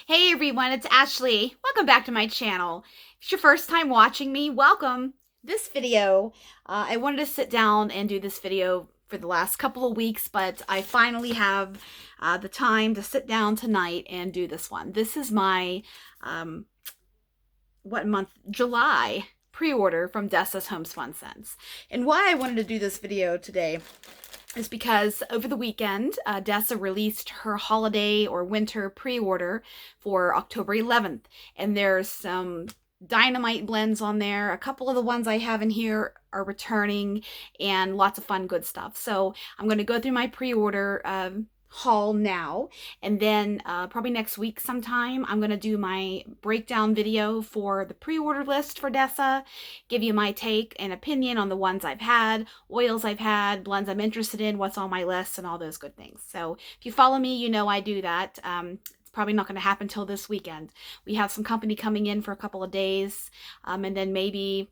Hey everyone, it's Ashley. Welcome back to my channel. If it's your first time watching me, welcome. This video, I wanted to sit down and do this video for the last couple of weeks, but I finally have the time to sit down tonight and do this one. This is my, what month? July pre-order from Dessa's Homespun scents. And why I wanted to do this video today is because over the weekend, Dessa released her holiday or winter pre-order for October 11th. And there's some dynamite blends on there. A couple of the ones I have in here are returning and lots of fun, good stuff. So I'm going to go through my pre-order haul now, and then probably next week sometime I'm going to do my breakdown video for the pre-order list for Dessa, give you my take and opinion on the ones I've had, oils I've had, blends I'm interested in, what's on my list, and all those good things. So if you follow me, you know I do that. It's probably not going to happen till this weekend. We have some company coming in for a couple of days, and then maybe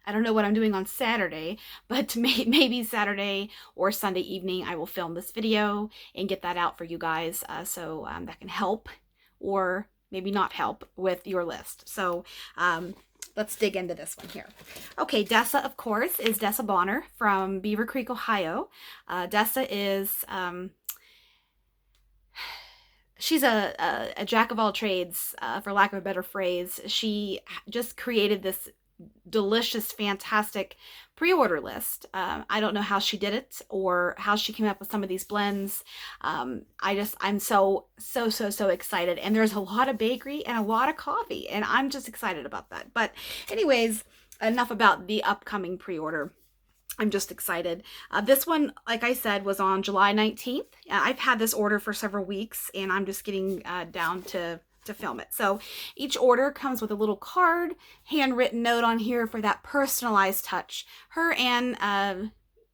I don't know what I'm doing on Saturday, but maybe Saturday or Sunday evening I will film this video and get that out for you guys, so that can help or maybe not help with your list. So let's dig into this one here. Okay, Dessa, of course, is Dessa Bonner from Beavercreek, Ohio. Dessa is she's a jack of all trades, for lack of a better phrase. She just created this delicious, fantastic pre-order list. I don't know how she did it or how she came up with some of these blends. I'm so excited. And there's a lot of bakery and a lot of coffee, and I'm just excited about that. But anyways, enough about the upcoming pre-order. I'm just excited. This one, like I said, was on July 19th. I've had this order for several weeks, and I'm just getting down to film it. So each order comes with a little card, handwritten note on here for that personalized touch. Her and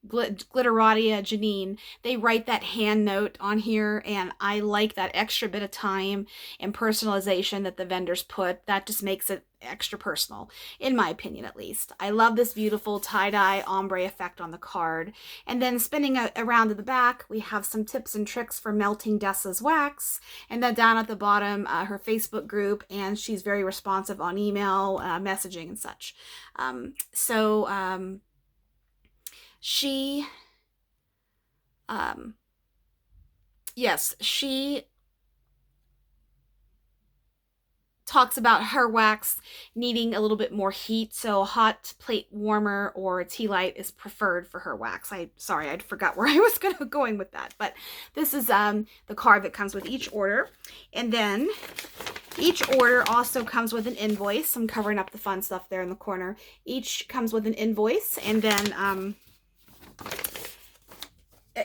Glitterati Janine, they write that hand note on here, and I like that extra bit of time and personalization that the vendors put. That just makes it extra personal, in my opinion at least. I love this beautiful tie-dye ombre effect on the card. And then spinning around to the back, we have some tips and tricks for melting Dessa's wax. And then down at the bottom, her Facebook group, and she's very responsive on email, messaging and such. She talks about her wax needing a little bit more heat, so a hot plate warmer or a tea light is preferred for her wax. Sorry, I forgot where I was going with that, but this is the card that comes with each order. And then each order also comes with an invoice. I'm covering up the fun stuff there in the corner. Each comes with an invoice, and then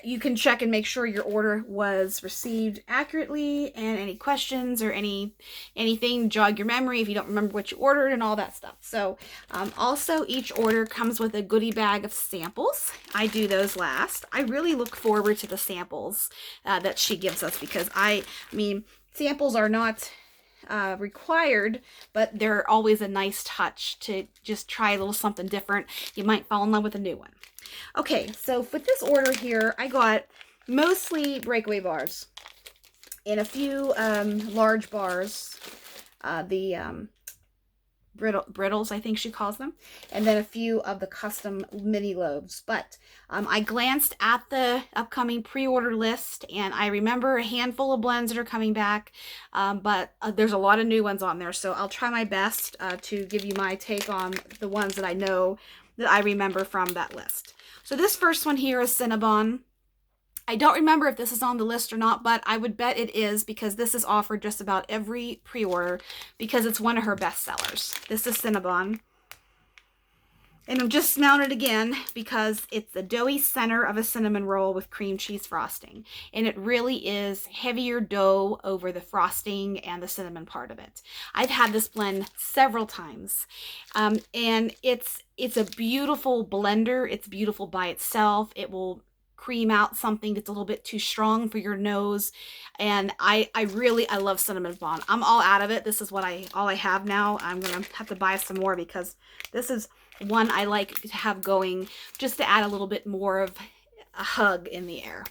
you can check and make sure your order was received accurately, and any questions or anything jog your memory if you don't remember what you ordered and all that stuff. So also each order comes with a goodie bag of samples. I do those last. I really look forward to the samples that she gives us, because I mean, samples are not required, but they're always a nice touch to just try a little something different. You might fall in love with a new one. Okay, so for this order here, I got mostly breakaway bars and a few large bars, the brittles, I think she calls them, and then a few of the custom mini loaves. But I glanced at the upcoming pre-order list, and I remember a handful of blends that are coming back, but there's a lot of new ones on there, so I'll try my best to give you my take on the ones that I know that I remember from that list. So this first one here is Cinnabon. I don't remember if this is on the list or not, but I would bet it is, because this is offered just about every pre-order because it's one of her best sellers. This is Cinnabon. And I'm just smelling it again because it's the doughy center of a cinnamon roll with cream cheese frosting. And it really is heavier dough over the frosting and the cinnamon part of it. I've had this blend several times. And it's a beautiful blender. It's beautiful by itself. It will cream out something that's a little bit too strong for your nose. And I love Cinnamon Bond. I'm all out of it. This is all I have now. I'm going to have to buy some more because this is one I like to have going just to add a little bit more of a hug in the air.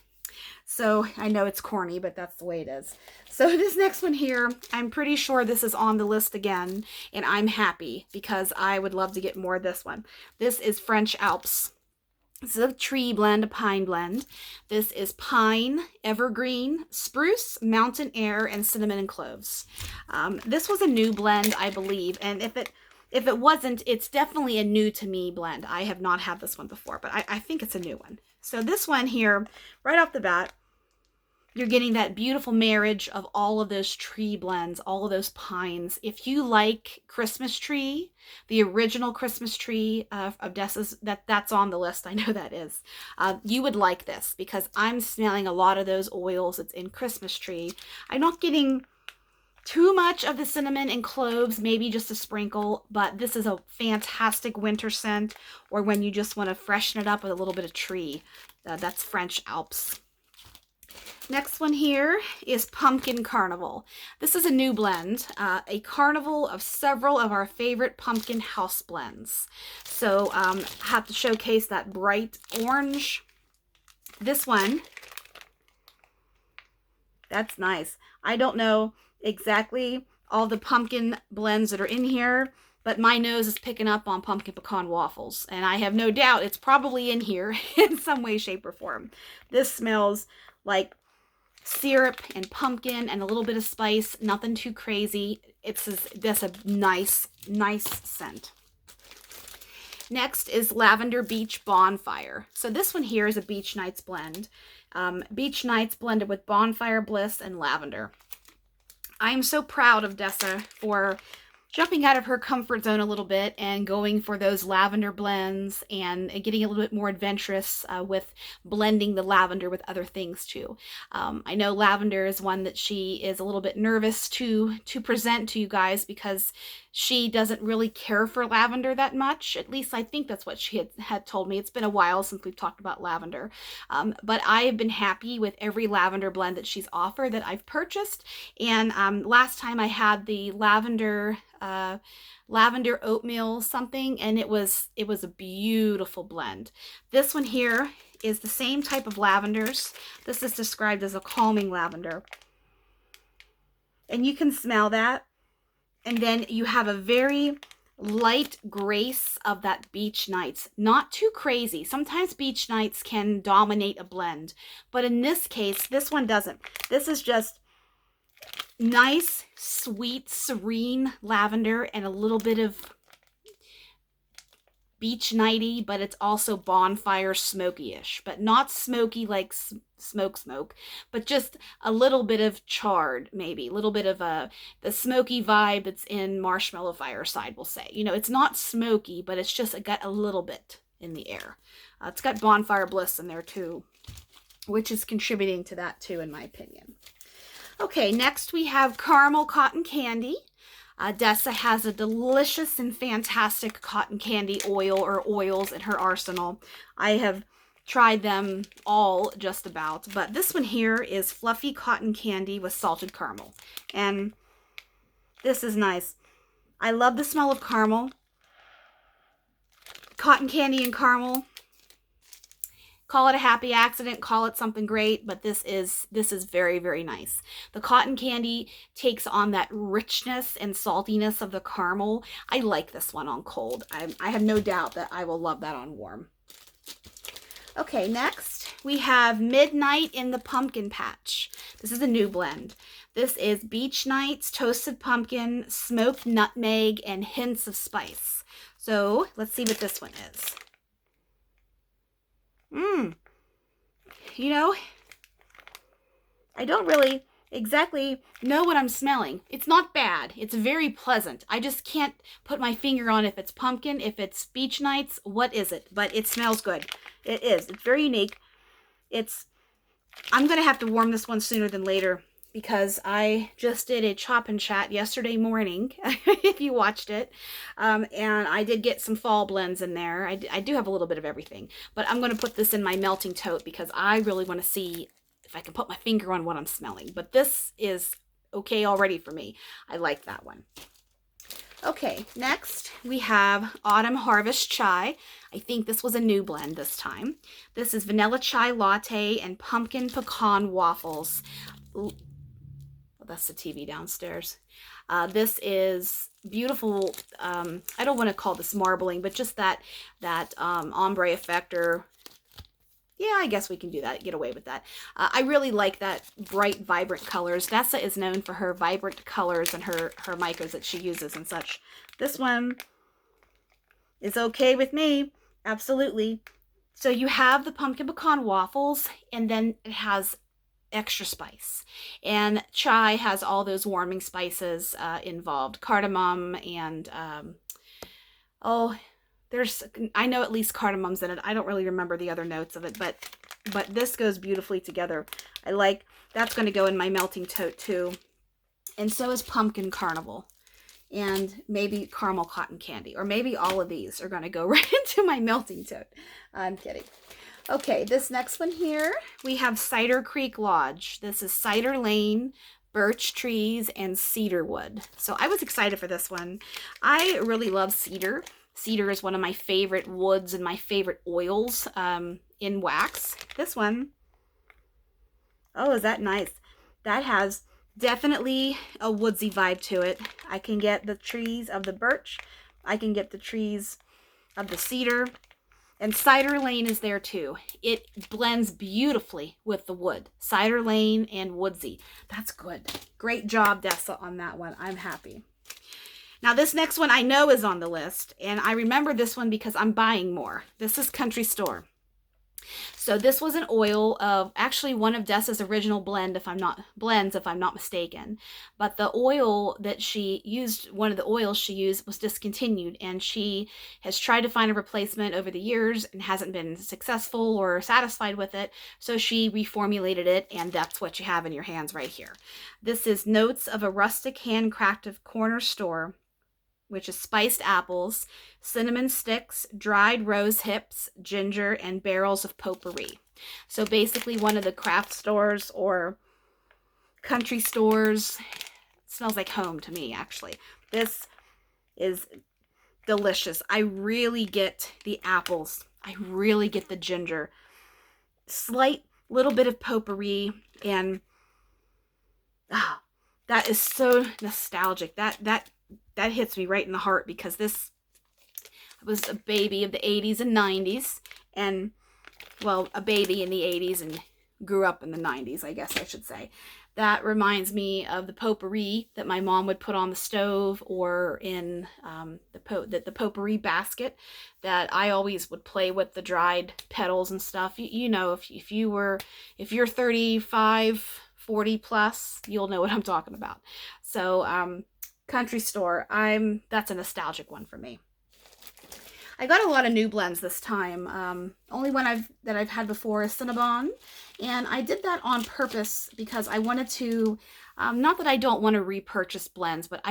So I know it's corny, but that's the way it is. So this next one here, I'm pretty sure this is on the list again, and I'm happy because I would love to get more of this one. This is French Alps. This is a tree blend, a pine blend. This is pine, evergreen, spruce, mountain air, and cinnamon and cloves. This was a new blend, I believe, and if it wasn't, it's definitely a new to me blend. I have not had this one before, but I think it's a new one. So this one here, right off the bat, you're getting that beautiful marriage of all of those tree blends, all of those pines. If you like Christmas tree, the original Christmas tree of Dessa's, that's on the list. I know that is. You would like this because I'm smelling a lot of those oils. It's in Christmas tree. I'm not getting too much of the cinnamon and cloves, maybe just a sprinkle, but this is a fantastic winter scent, or when you just want to freshen it up with a little bit of tree. That's French Alps. Next one here is Pumpkin Carnival. This is a new blend, a carnival of several of our favorite pumpkin house blends. So I have to showcase that bright orange. This one, that's nice. I don't know exactly all the pumpkin blends that are in here, but my nose is picking up on pumpkin pecan waffles, and I have no doubt it's probably in here in some way, shape, or form. This smells like syrup and pumpkin and a little bit of spice, nothing too crazy. That's a nice scent. Next is Lavender Beach Bonfire. So this one here is a Beach Nights blend. Beach Nights blended with Bonfire Bliss and lavender. I am so proud of Dessa for jumping out of her comfort zone a little bit and going for those lavender blends and getting a little bit more adventurous with blending the lavender with other things too. I know lavender is one that she is a little bit nervous to present to you guys because she doesn't really care for lavender that much. At least I think that's what she had told me. It's been a while since we've talked about lavender. But I have been happy with every lavender blend that she's offered that I've purchased. And last time I had the lavender oatmeal something, and it was a beautiful blend. This one here is the same type of lavenders. This is described as a calming lavender. And you can smell that. And then you have a very light grace of that Beach Nights. Not too crazy. Sometimes Beach Nights can dominate a blend, but in this case, this one doesn't. This is just nice, sweet, serene lavender and a little bit of beach nighty, but it's also bonfire smoky-ish, but not smoky like smoke, but just a little bit of charred, maybe a little bit of the smoky vibe that's in Marshmallow Fireside, we'll say. You know, it's not smoky, but it's just got a little bit in the air. It's got Bonfire Bliss in there too, which is contributing to that too, in my opinion. Okay, next we have Caramel Cotton Candy. Dessa has a delicious and fantastic cotton candy oil or oils in her arsenal. I have tried them all just about, but this one here is Fluffy Cotton Candy with salted caramel. And this is nice. I love the smell of caramel. Cotton candy and caramel. Call it a happy accident, call it something great, but this is very, very nice. The cotton candy takes on that richness and saltiness of the caramel. I like this one on cold. I have no doubt that I will love that on warm. Okay, next we have Midnight in the Pumpkin Patch. This is a new blend. This is Beach Nights, Toasted Pumpkin, Smoked Nutmeg, and Hints of Spice. So let's see what this one is. You know, I don't really exactly know what I'm smelling. It's not bad. It's very pleasant. I just can't put my finger on if it's pumpkin, if it's Beach Nights, what is it? But it smells good. It is. It's very unique. I'm going to have to warm this one sooner than later because I just did a chop and chat yesterday morning, if you watched it, and I did get some fall blends in there. I do have a little bit of everything, but I'm going to put this in my melting tote because I really want to see if I can put my finger on what I'm smelling. But this is okay already for me. I like that one. Okay, next we have Autumn Harvest Chai. I think this was a new blend this time. This is vanilla chai latte and pumpkin pecan waffles. Ooh, oh, that's the TV downstairs. This is beautiful. I don't want to call this marbling, but just that ombre effect, or yeah, I guess we can do that, get away with that. I really like that bright, vibrant colors. Dessa is known for her vibrant colors and her micros that she uses and such. This one is okay with me. Absolutely. So you have the pumpkin pecan waffles, and then it has extra spice. And chai has all those warming spices involved. Cardamom and, oh, I know at least cardamom's in it. I don't really remember the other notes of it, but this goes beautifully together. That's going to go in my melting tote too. And so is pumpkin carnival. And maybe caramel cotton candy. Or maybe all of these are going to go right into my melting tote. I'm kidding. Okay, this next one here, we have Cider Creek Lodge. This is Cider Lane, birch trees, and cedar wood. So I was excited for this one. I really love cedar. Cedar is one of my favorite woods and my favorite oils in wax. This one, oh, is that nice? That has definitely a woodsy vibe to it. I can get the trees of the birch. I can get the trees of the cedar. And Cider Lane is there too. It blends beautifully with the wood. Cider Lane and woodsy. That's good. Great job, Dessa, on that one. I'm happy. Now this next one I know is on the list, and I remember this one because I'm buying more. This is Country Store. So this was an oil of actually one of Dessa's original blends, if I'm not mistaken. But the oil that she used, one of the oils she used, was discontinued, and she has tried to find a replacement over the years and hasn't been successful or satisfied with it. So she reformulated it, and that's what you have in your hands right here. This is Notes of a Rustic Handcrafted Corner Store, which is spiced apples, cinnamon sticks, dried rose hips, ginger, and barrels of potpourri. So basically one of the craft stores or country stores. It smells like home to me, actually. This is delicious. I really get the apples. I really get the ginger. Slight little bit of potpourri, and that is so nostalgic. That hits me right in the heart, because this was a baby of the 80s and 90s, and, well, a baby in the 80s and grew up in the 90s, I guess I should say. That reminds me of the potpourri that my mom would put on the stove, or in the potpourri basket that I always would play with, the dried petals and stuff. You know, if you're 35, 40 plus, you'll know what I'm talking about. So, Country Store, that's a nostalgic one for me. I got a lot of new blends this time. Only one that I've had before is Cinnabon, and I did that on purpose because I wanted to, not that I don't want to repurchase blends, but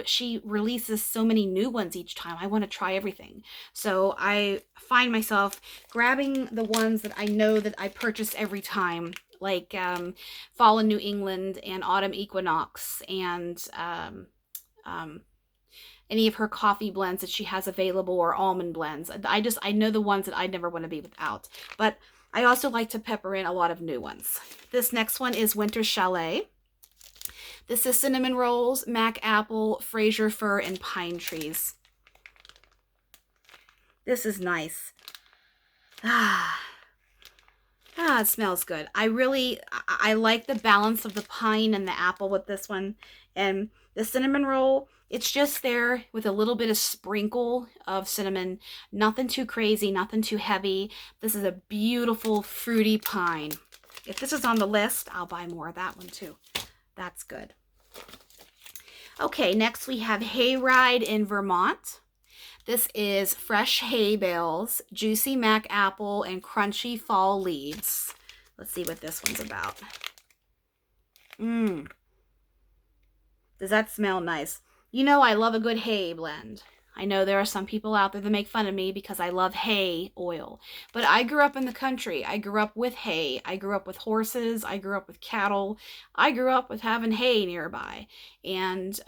she releases so many new ones each time. I want to try everything. So I find myself grabbing the ones that I know that I purchase every time, like Fall in New England and Autumn Equinox, and any of her coffee blends that she has available, or almond blends. I know the ones that I never want to be without, but I also like to pepper in a lot of new ones. This next one is Winter Chalet. This is cinnamon rolls, mac apple, Fraser fir, and pine trees. This is nice. It smells good. I like the balance of the pine and the apple with this one. And the cinnamon roll, it's just there with a little bit of sprinkle of cinnamon. Nothing too crazy, nothing too heavy. This is a beautiful fruity pine. If this is on the list, I'll buy more of that one too. That's good. Okay, next we have Hayride in Vermont. This is fresh hay bales, juicy mac apple, and crunchy fall leaves. Let's see what this one's about. Does that smell nice? You know I love a good hay blend. I know there are some people out there that make fun of me because I love hay oil. But I grew up in the country. I grew up with hay. I grew up with horses. I grew up with cattle. I grew up with having hay nearby. And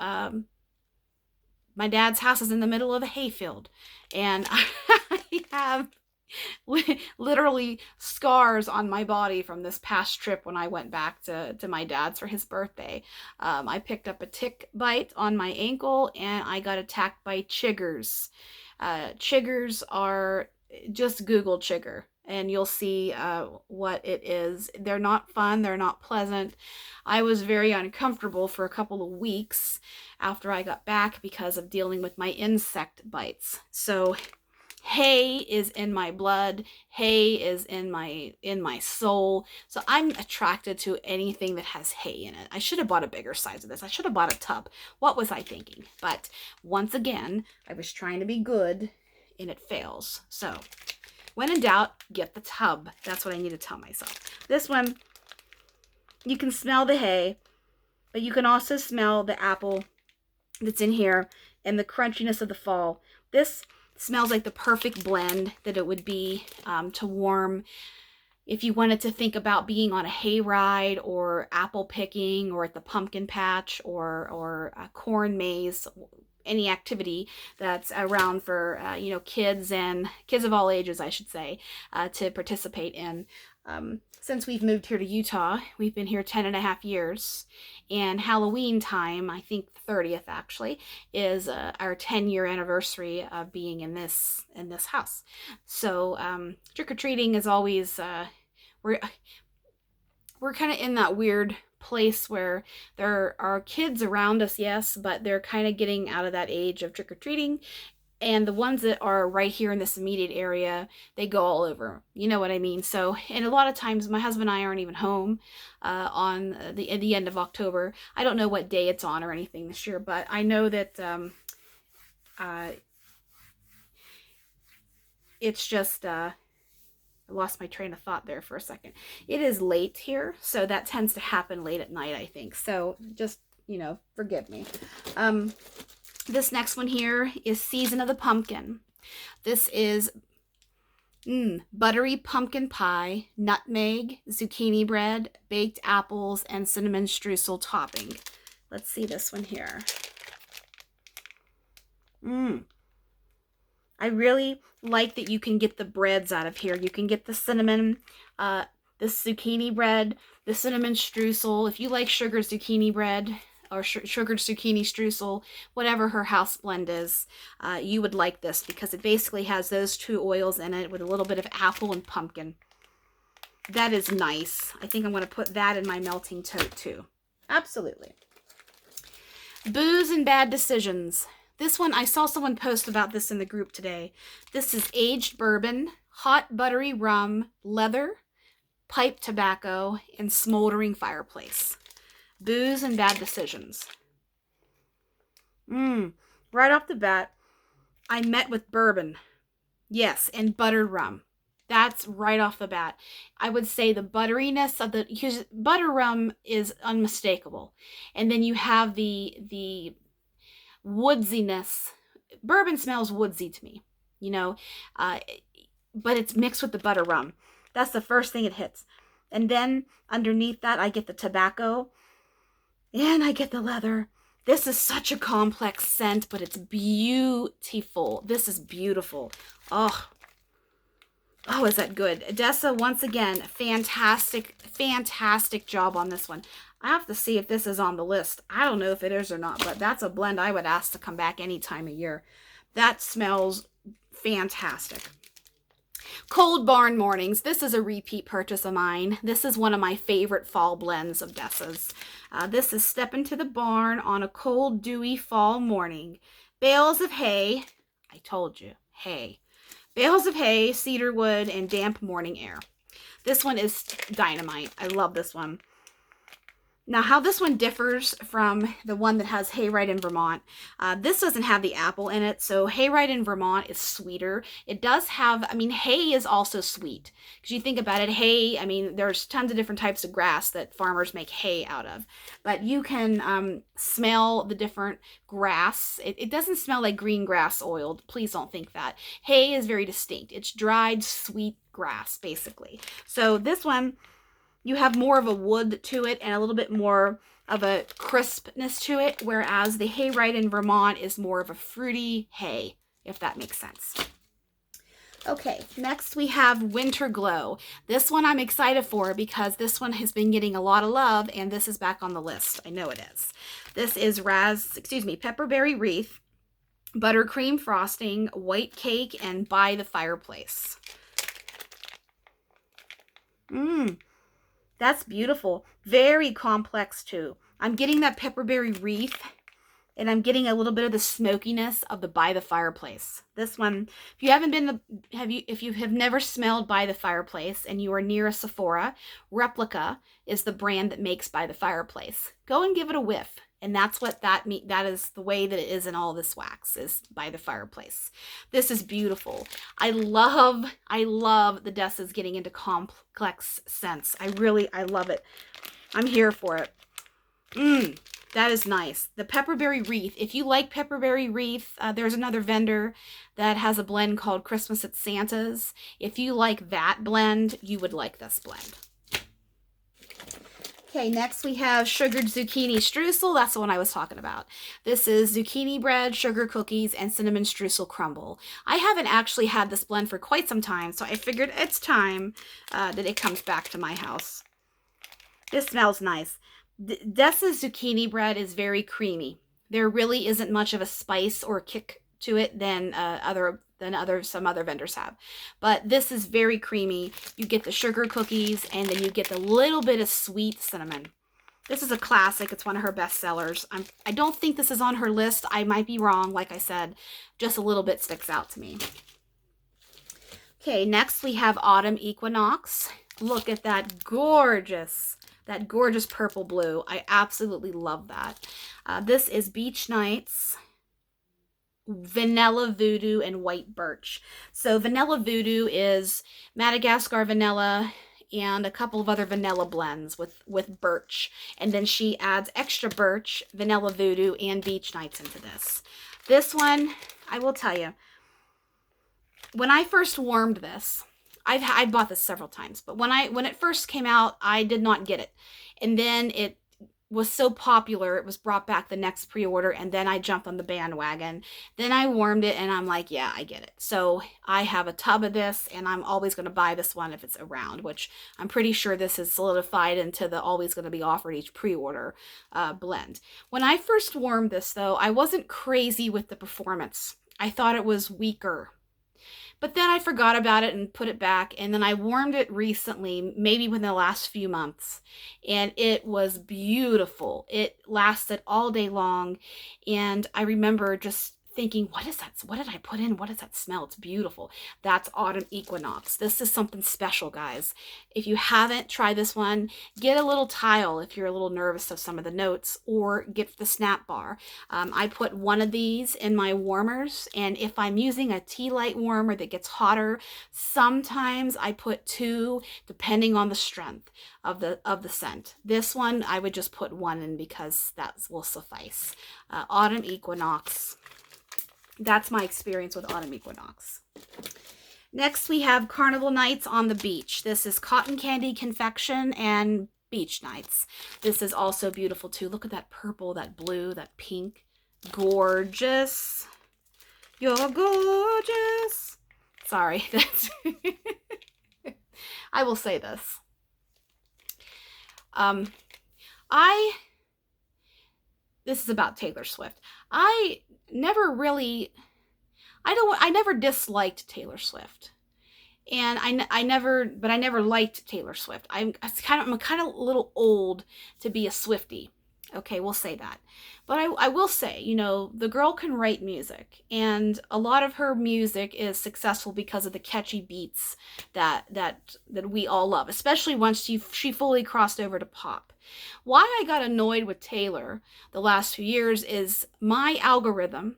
my dad's house is in the middle of a hayfield, and I have literally scars on my body from this past trip when I went back to my dad's for his birthday. I picked up a tick bite on my ankle, and I got attacked by chiggers. Chiggers are, just Google chigger and you'll see what it is. They're not fun. They're not pleasant. I was very uncomfortable for a couple of weeks after I got back because of dealing with my insect bites. So hay is in my blood. Hay is in my soul. So I'm attracted to anything that has hay in it. I should have bought a bigger size of this. I should have bought a tub. What was I thinking? But once again, I was trying to be good and it fails. So when in doubt, get the tub. That's what I need to tell myself. This one, you can smell the hay, but you can also smell the apple that's in here and the crunchiness of the fall. This smells like the perfect blend that it would be to warm if you wanted to think about being on a hayride or apple picking or at the pumpkin patch or a corn maze, any activity that's around for kids and kids of all ages, I should say, to participate in. Since we've moved here to Utah, we've been here 10.5 years, and Halloween time, I think the 30th actually, is our 10-year anniversary of being in this house. So trick-or-treating is always we're kind of in that weird place where there are kids around us, yes, but they're kind of getting out of that age of trick-or-treating. And the ones that are right here in this immediate area, they go all over. You know what I mean? So, and a lot of times my husband and I aren't even home on the end of October. I don't know what day it's on or anything this year, but I know that it's just... I lost my train of thought there for a second. It is late here, so that tends to happen late at night, I think. So just, forgive me. This next one here is Season of the Pumpkin. This is buttery pumpkin pie, nutmeg, zucchini bread, baked apples, and cinnamon streusel topping. Let's see this one here. I really like that you can get the breads out of here. You can get the cinnamon, the zucchini bread, the cinnamon streusel. If you like sugared zucchini bread or sugared zucchini streusel, whatever her house blend is, you would like this because it basically has those two oils in it with a little bit of apple and pumpkin. That is nice. I think I'm going to put that in my melting tote too. Absolutely. Booze and bad decisions. This one, I saw someone post about this in the group today. This is aged bourbon, hot buttery rum, leather, pipe tobacco, and smoldering fireplace. Booze and bad decisions. Right off the bat, I met with bourbon. Yes, and buttered rum. That's right off the bat. I would say the butteriness of because butter rum is unmistakable. And then you have the woodsiness. Bourbon smells woodsy to me, but it's mixed with the butter rum. That's the first thing it hits. And then underneath that, I get the tobacco and I get the leather. This is such a complex scent, but it's beautiful. This is beautiful. Oh, is that good? Dessa, once again, fantastic job on this one. I have to see if this is on the list. I don't know if it is or not, but that's a blend I would ask to come back any time of year. That smells fantastic. Cold Barn Mornings. This is a repeat purchase of mine. This is one of my favorite fall blends of Dessa's. This is Step into the Barn on a cold, dewy fall morning. Bales of hay. I told you, hay. Bales of hay, cedar wood, and damp morning air. This one is dynamite. I love this one. Now, how this one differs from the one that has Hayride in Vermont, this doesn't have the apple in it, so Hayride in Vermont is sweeter. It does have, hay is also sweet. Because you think about it, hay, there's tons of different types of grass that farmers make hay out of. But you can smell the different grass. It doesn't smell like green grass oiled. Please don't think that. Hay is very distinct. It's dried, sweet grass, basically. So this one, you have more of a wood to it and a little bit more crispness to it, whereas the Hayride in Vermont is more of a fruity hay, if that makes sense. Okay, next we have Winter Glow. This one I'm excited for because this one has been getting a lot of love, and this is back on the list. I know it is. This is Pepperberry Wreath, Buttercream Frosting, White Cake, and By the Fireplace. That's beautiful. Very complex too. I'm getting that Pepperberry Wreath, and I'm getting a little bit of the smokiness of the By the Fireplace. This one, if you haven't been, if you have never smelled By the Fireplace and you are near a Sephora, Replica is the brand that makes By the Fireplace. Go and give it a whiff. And that's what that is the way that it is in all this wax, is By the Fireplace. This is beautiful. I love the Dessa's getting into complex scents. I love it. I'm here for it. That is nice. The Pepperberry Wreath. If you like Pepperberry Wreath, there's another vendor that has a blend called Christmas at Santa's. If you like that blend, you would like this blend. Okay, next we have Sugared Zucchini Streusel. That's the one I was talking about. This is zucchini bread, sugar cookies, and cinnamon streusel crumble. I haven't actually had this blend for quite some time, so I figured it's time that it comes back to my house. This smells nice. Dessa's zucchini bread is very creamy. There really isn't much of a spice or kick to it than some other vendors have. But this is very creamy. You get the sugar cookies, and then you get the little bit of sweet cinnamon. This is a classic. It's one of her best sellers. I don't think this is on her list. I might be wrong. Like I said, just a little bit sticks out to me. Okay, next we have Autumn Equinox. Look at that gorgeous purple blue. I absolutely love that. This is Beach Nights, Vanilla Voodoo, and White Birch. So Vanilla Voodoo is Madagascar vanilla and a couple of other vanilla blends with birch. And then she adds extra birch, Vanilla Voodoo, and Beach Nights into this. This one, I will tell you, when I first warmed this, I bought this several times, but when it first came out, I did not get it. And then it was so popular, it was brought back the next pre-order, and then I jumped on the bandwagon. Then I warmed it, and I'm like, yeah, I get it. So I have a tub of this, and I'm always going to buy this one if it's around, which I'm pretty sure this is solidified into the always going to be offered each pre-order blend. When I first warmed this, though, I wasn't crazy with the performance. I thought it was weaker. But then I forgot about it and put it back, and then I warmed it recently, maybe within the last few months, and it was beautiful. It lasted all day long, and I remember just thinking, what is that? What did I put in? What does that smell? It's beautiful. That's Autumn Equinox. This is something special, guys. If you haven't tried this one, get a little tile if you're a little nervous of some of the notes, or get the snap bar. I put one of these in my warmers, and if I'm using a tea light warmer that gets hotter, sometimes I put two, depending on the strength of the scent. This one, I would just put one in because that will suffice. Autumn Equinox. That's my experience with Autumn Equinox. Next, we have Carnival Nights on the Beach. This is Cotton Candy Confection and Beach Nights. This is also beautiful too. Look at that purple, that blue, that pink. Gorgeous. You're gorgeous. Sorry, that's I will say this. This is about Taylor Swift. I never disliked Taylor Swift. And I never liked Taylor Swift. I'm kind of a little old to be a Swiftie. Okay, we'll say that. But I will say, you know, the girl can write music, and a lot of her music is successful because of the catchy beats that we all love, especially once she fully crossed over to pop. Why I got annoyed with Taylor the last few years is my algorithm.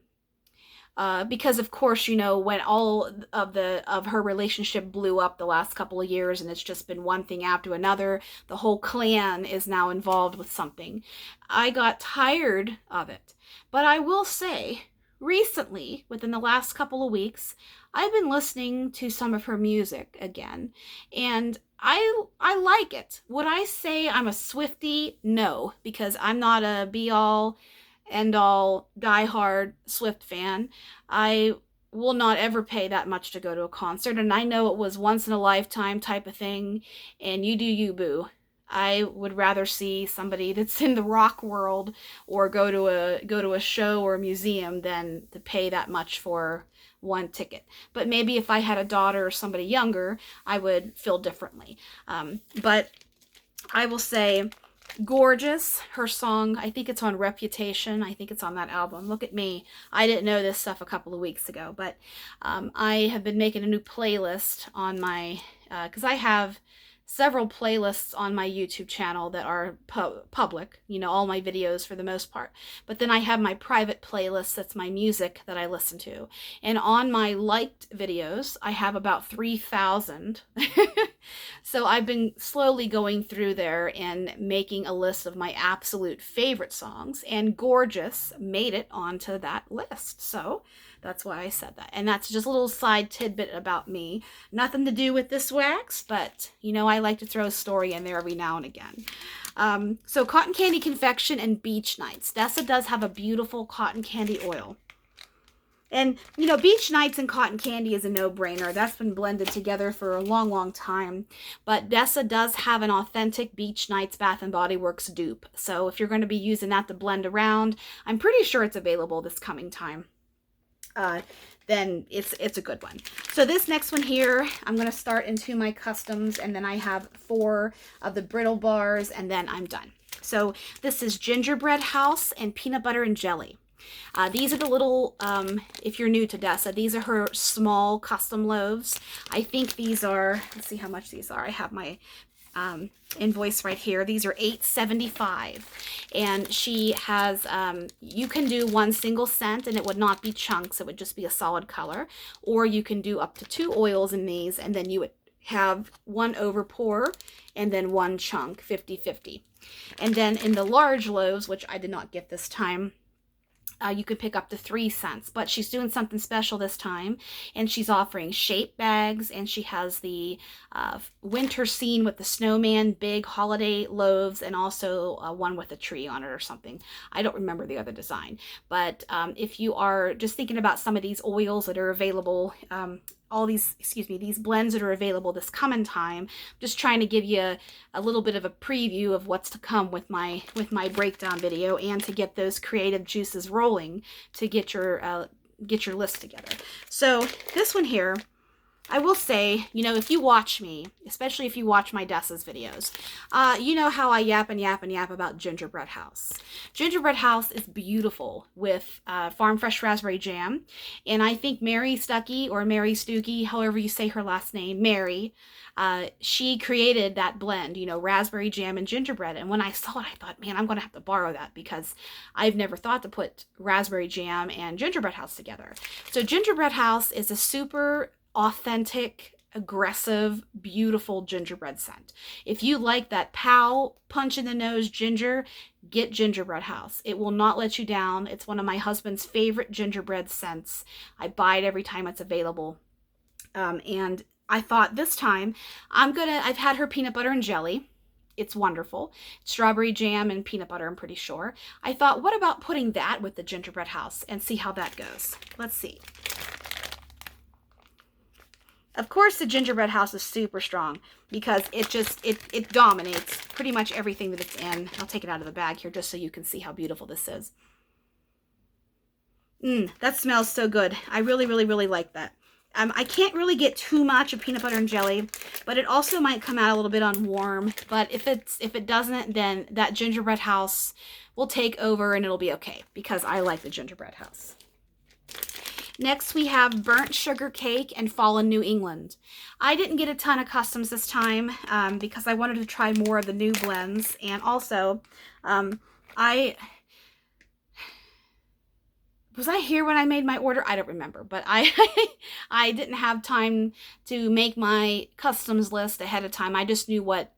Because of course, you know, when all of her relationship blew up the last couple of years, and it's just been one thing after another, the whole clan is now involved with something. I got tired of it. But I will say, recently, within the last couple of weeks, I've been listening to some of her music again, and I like it. Would I say I'm a Swiftie? No, because I'm not a be-all, end-all, die-hard Swift fan. I will not ever pay that much to go to a concert, and I know it was once in a lifetime type of thing, and you do you, boo. I would rather see somebody that's in the rock world or go to a show or a museum than to pay that much for one ticket. But maybe if I had a daughter or somebody younger, I would feel differently. But I will say, gorgeous. Her song, I think it's on Reputation. I think it's on that album. Look at me. I didn't know this stuff a couple of weeks ago, but I have been making a new playlist on my, because I have several playlists on my YouTube channel that are public, you know, all my videos for the most part. But then I have my private playlist that's my music that I listen to. And on my liked videos, I have about 3,000. So I've been slowly going through there and making a list of my absolute favorite songs, and Gorgeous made it onto that list. So that's why I said that. And that's just a little side tidbit about me. Nothing to do with this wax, but, you know, I like to throw a story in there every now and again. So Cotton Candy Confection and Beach Nights. Dessa does have a beautiful cotton candy oil. And, you know, Beach Nights and cotton candy is a no-brainer. That's been blended together for a long, long time. But Dessa does have an authentic Beach Nights Bath & Body Works dupe. So if you're going to be using that to blend around, I'm pretty sure it's available this coming time. Then it's a good one. So this next one here, I'm going to start into my customs, and then I have 4 of the brittle bars, and then I'm done. So this is Gingerbread House and Peanut Butter and Jelly. These are the little, if you're new to Dessa, these are her small custom loaves. I think these are, let's see how much these are. I have my invoice right here. These are $8.75, and she has, you can do 1 single scent and it would not be chunks, it would just be a solid color, or you can do up to 2 oils in these, and then you would have 1 over pour and then 1 chunk, 50-50. And then in the large loaves, which I did not get this time, you could pick up to 3 cents, but she's doing something special this time, and she's offering shape bags, and she has the winter scene with the snowman, big holiday loaves, and also one with a tree on it or something. I don't remember the other design, but if you are just thinking about some of these oils that are available, all these, these blends that are available this coming time, just trying to give you a little bit of a preview of what's to come with my breakdown video, and to get those creative juices rolling to get your list together. So this one here, I will say, you know, if you watch me, especially if you watch my Dessa's videos, you know how I yap and yap and yap about Gingerbread House. Gingerbread House is beautiful with farm fresh raspberry jam, and I think Mary Stuckey, or Mary Stookie, however you say her last name, Mary, she created that blend, you know, raspberry jam and gingerbread. And when I saw it, I thought, man, I'm going to have to borrow that, because I've never thought to put raspberry jam and Gingerbread House together. So Gingerbread House is a super authentic, aggressive, beautiful gingerbread scent. If you like that pow, punch in the nose ginger, get Gingerbread House. It will not let you down. It's one of my husband's favorite gingerbread scents. I buy it every time it's available. And I thought this time I've had her peanut butter and jelly. It's wonderful. Strawberry jam and peanut butter, I'm pretty sure. I thought, what about putting that with the Gingerbread House and see how that goes? Let's see. Of course, the Gingerbread House is super strong, because it dominates pretty much everything that it's in. I'll take it out of the bag here just so you can see how beautiful this is. That smells so good. I really, really, really like that. I can't really get too much of peanut butter and jelly, but it also might come out a little bit on warm. But if it doesn't, then that Gingerbread House will take over and it'll be okay, because I like the Gingerbread House. Next, we have Burnt Sugar Cake and Fallen New England. I didn't get a ton of customs this time because I wanted to try more of the new blends. And also, was I here when I made my order? I don't remember, but I didn't have time to make my customs list ahead of time. I just knew what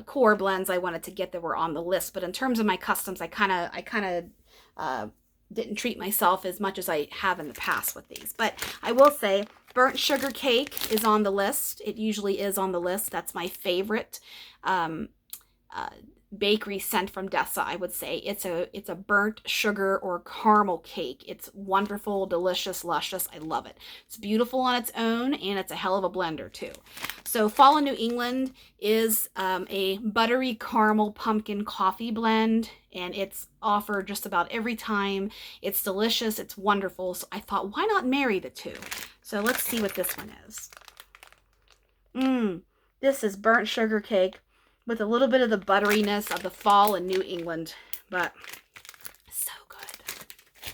core blends I wanted to get that were on the list. But in terms of my customs, I kind of didn't treat myself as much as I have in the past with these. But I will say burnt sugar cake is on the list. It usually is on the list. That's my favorite bakery scent from Dessa, I would say. It's a burnt sugar or caramel cake. It's wonderful, delicious, luscious. I love it. It's beautiful on its own, and it's a hell of a blender too. So Fall in New England is a buttery caramel pumpkin coffee blend, and it's offered just about every time. It's delicious. It's wonderful. So I thought, why not marry the two? So let's see what this one is. This is burnt sugar cake with a little bit of the butteriness of the fall in New England, but so good.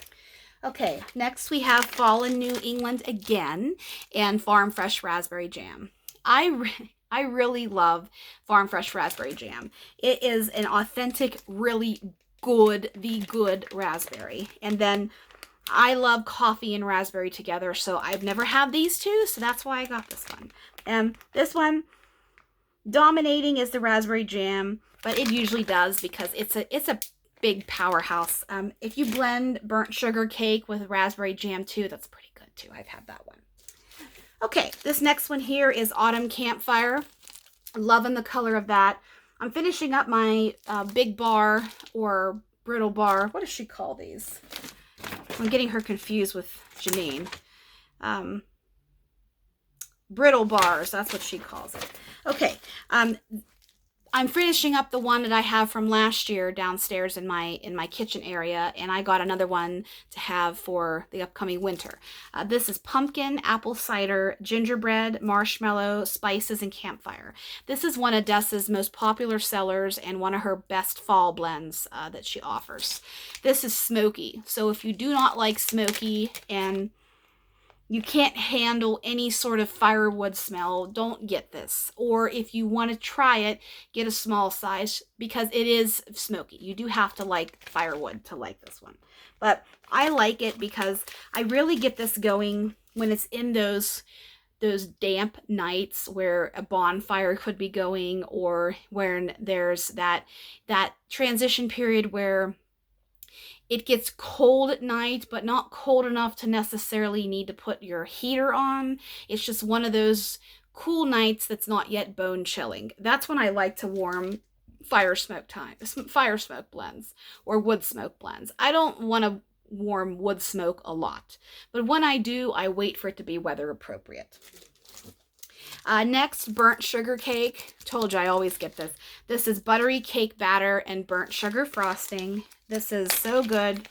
Okay, next we have fall in New England again, and Farm Fresh Raspberry Jam. I really love Farm Fresh Raspberry Jam. It is an authentic, really good, the good raspberry. And then I love coffee and raspberry together, so I've never had these two, so that's why I got this one. And this one, dominating is the raspberry jam, but it usually does because it's a big powerhouse. If you blend burnt sugar cake with raspberry jam too, that's pretty good too. I've had that one. Okay, this next one here is Autumn Campfire. Loving the color of that. I'm finishing up my big bar or brittle bar. What does she call these? I'm getting her confused with Janine. Brittle bars, that's what she calls it. Okay, I'm finishing up the one that I have from last year downstairs in my kitchen area, and I got another one to have for the upcoming winter. This is pumpkin, apple cider, gingerbread, marshmallow, spices, and campfire. This is one of Dessa's most popular sellers and one of her best fall blends that she offers. This is smoky, so if you do not like smoky and you can't handle any sort of firewood smell, don't get this. Or if you want to try it, get a small size because it is smoky. You do have to like firewood to like this one. But I like it because I really get this going when it's in those damp nights where a bonfire could be going, or when there's that transition period where it gets cold at night, but not cold enough to necessarily need to put your heater on. It's just one of those cool nights that's not yet bone chilling. That's when I like to warm fire smoke blends or wood smoke blends. I don't want to warm wood smoke a lot, but when I do, I wait for it to be weather appropriate. Next, burnt sugar cake. Told you I always get this. This is buttery cake batter and burnt sugar frosting. This is so good.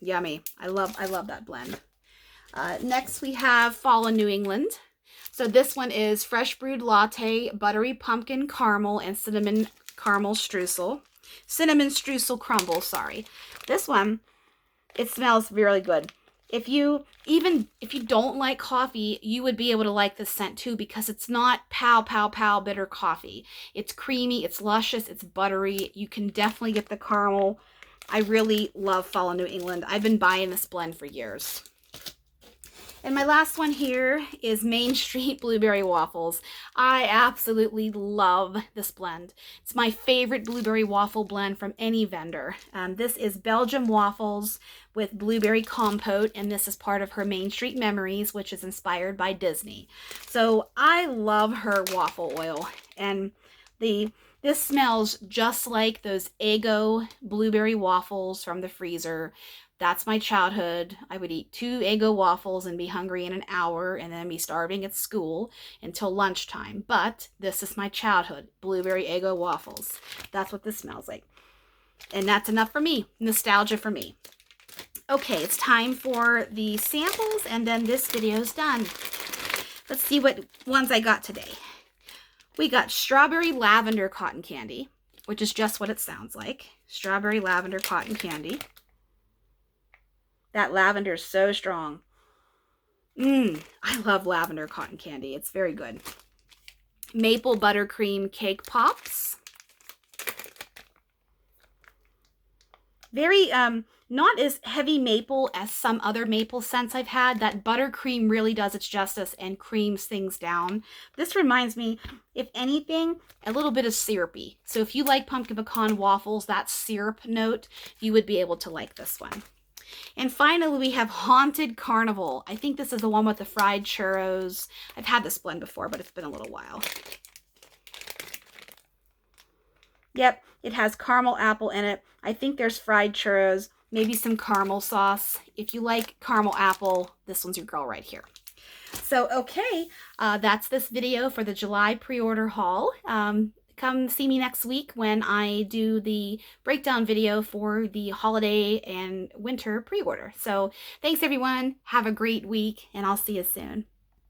Yummy. I love that blend. Next we have Fall in New England. So this one is fresh brewed latte, buttery pumpkin caramel, and cinnamon caramel streusel. Cinnamon streusel crumble, sorry. This one, it smells really good. If you don't like coffee, you would be able to like this scent too, because it's not pow bitter coffee. It's creamy, it's luscious, it's buttery. You can definitely get the caramel. I really love Fall in New England. I've been buying this blend for years. And my last one here is Main Street Blueberry Waffles. I absolutely love this blend. It's my favorite blueberry waffle blend from any vendor. This is Belgian waffles with blueberry compote, and this is part of her Main Street Memories, which is inspired by Disney. So I love her waffle oil, and this smells just like those Eggo blueberry waffles from the freezer. That's my childhood. I would eat 2 Eggo waffles and be hungry in an hour and then be starving at school until lunchtime. But this is my childhood, blueberry Eggo waffles. That's what this smells like. And that's enough for me. Nostalgia for me. Okay, it's time for the samples, and then this video's done. Let's see what ones I got today. We got strawberry lavender cotton candy, which is just what it sounds like. Strawberry lavender cotton candy. That lavender is so strong. I love lavender cotton candy. It's very good. Maple buttercream cake pops. Very not as heavy maple as some other maple scents I've had. That buttercream really does its justice and creams things down. This reminds me, if anything, a little bit of syrupy. So if you like pumpkin pecan waffles, that syrup note, you would be able to like this one. And finally, we have Haunted Carnival. I think this is the one with the fried churros. I've had this blend before, but it's been a little while. Yep, it has caramel apple in it. I think there's fried churros, maybe some caramel sauce. If you like caramel apple, this one's your girl right here. So, okay, that's this video for the July pre-order haul. Come see me next week when I do the breakdown video for the holiday and winter pre-order. So, thanks everyone. Have a great week, and I'll see you soon.